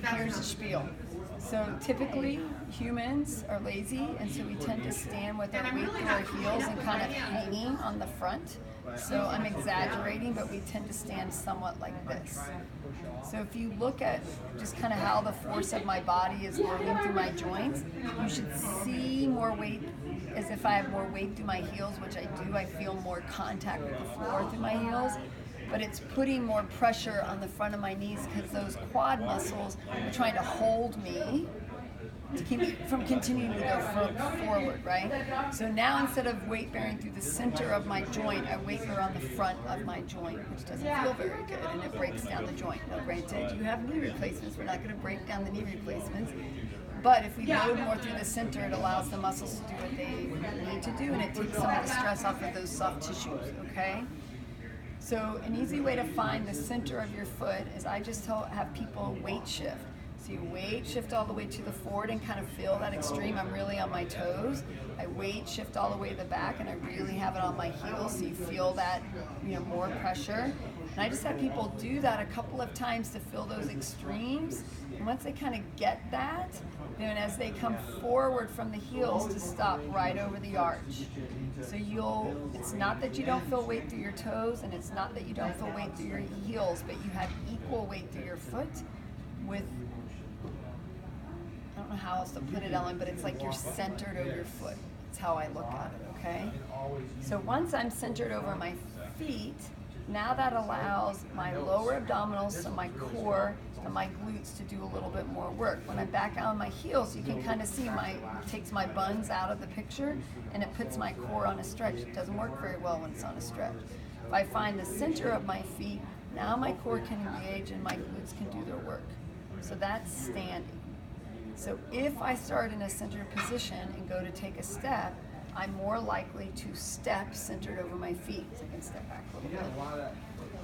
here's the spiel. So typically humans are lazy, and so we tend to stand with our weight through our heels and kind of hanging on the front. So I'm exaggerating, but we tend to stand somewhat like this. So if you look at just kind of how the force of my body is loading through my joints, you should see more weight, as if I have more weight through my heels, which I do. I feel more contact with the floor through my heels. But it's putting more pressure on the front of my knees because those quad muscles are trying to hold me to keep me from continuing to go forward, right? So now instead of weight bearing through the center of my joint, I weight bear on the front of my joint, which doesn't feel very good, and it breaks down the joint. Now granted, you have knee replacements. We're not going to break down the knee replacements. But if we load more through the center, it allows the muscles to do what they need to do, and it takes some of the stress off of those soft tissues, okay? So an easy way to find the center of your foot is I just have people weight shift. So you weight shift all the way to the forward and kind of feel that extreme. I'm really on my toes. I weight shift all the way to the back and I really have it on my heels, so you feel that, more pressure. And I just have people do that a couple of times to feel those extremes. And once they kind of get that, then as they come forward from the heels to stop right over the arch. So it's not that you don't feel weight through your toes, and it's not that you don't feel weight through your heels, but you have equal weight through your foot with, I don't know how else to put it, Ellen, but it's like you're centered over your foot. That's how I look at it, okay? So once I'm centered over my feet, now that allows my lower abdominals, so my core and my glutes, to do a little bit more work. When I'm back on my heels, you can kind of see takes my buns out of the picture and it puts my core on a stretch. It doesn't work very well when it's on a stretch. If I find the center of my feet, now my core can engage and my glutes can do their work. So that's standing. So if I start in a centered position and go to take a step, I'm more likely to step centered over my feet. So I can step back a little bit.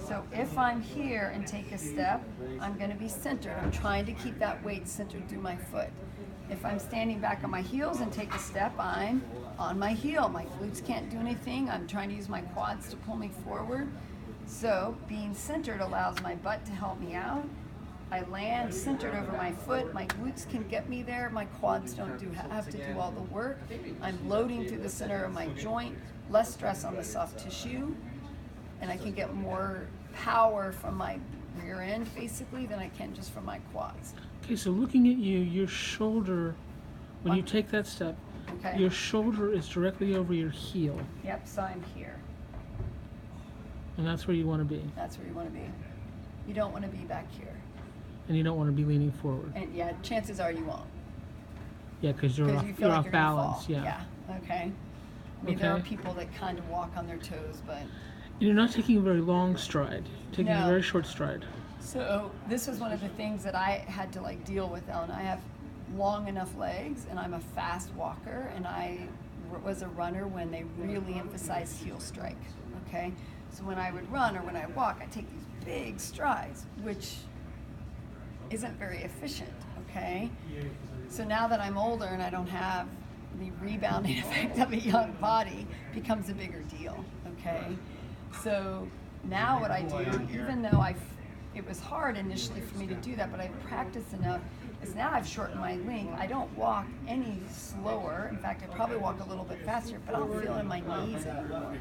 So if I'm here and take a step, I'm going to be centered. I'm trying to keep that weight centered through my foot. If I'm standing back on my heels and take a step, I'm on my heel. My glutes can't do anything. I'm trying to use my quads to pull me forward. So being centered allows my butt to help me out. I land centered over my foot. My glutes can get me there. My quads don't have to do all the work. I'm loading through the center of my joint, less stress on the soft tissue, and I can get more power from my rear end, basically, than I can just from my quads. Okay, so looking at you, your shoulder, when you take that step, okay, your shoulder is directly over your heel. Yep, so I'm here. And that's where you want to be. That's where you want to be. You don't want to be back here. And you don't want to be leaning forward. And yeah, chances are you won't. Yeah, because you're you feel like off you're balance. Gonna fall. Yeah. Okay. I mean, there are people that kind of walk on their toes, but you're not taking a very long stride. You're taking a very short stride. So this was one of the things that I had to deal with, Ellen. I have long enough legs, and I'm a fast walker, and I was a runner when they really emphasized heel strike. Okay. So when I would run or when I walk, I take these big strides, which isn't very efficient, okay? So now that I'm older and I don't have the rebounding effect of a young body, becomes a bigger deal, okay? So now what I do, even though it was hard initially for me to do that, but I've practiced enough, is now I've shortened my length. I don't walk any slower. In fact, I probably walk a little bit faster, but I don't feel in my knees anymore.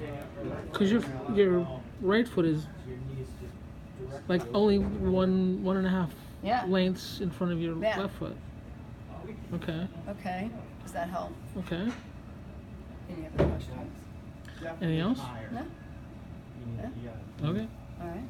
Because your right foot is like only one and a half lengths in front of your left foot. Okay. Okay. Does that help? Okay. Any other questions? Anything else? No? Okay. All right.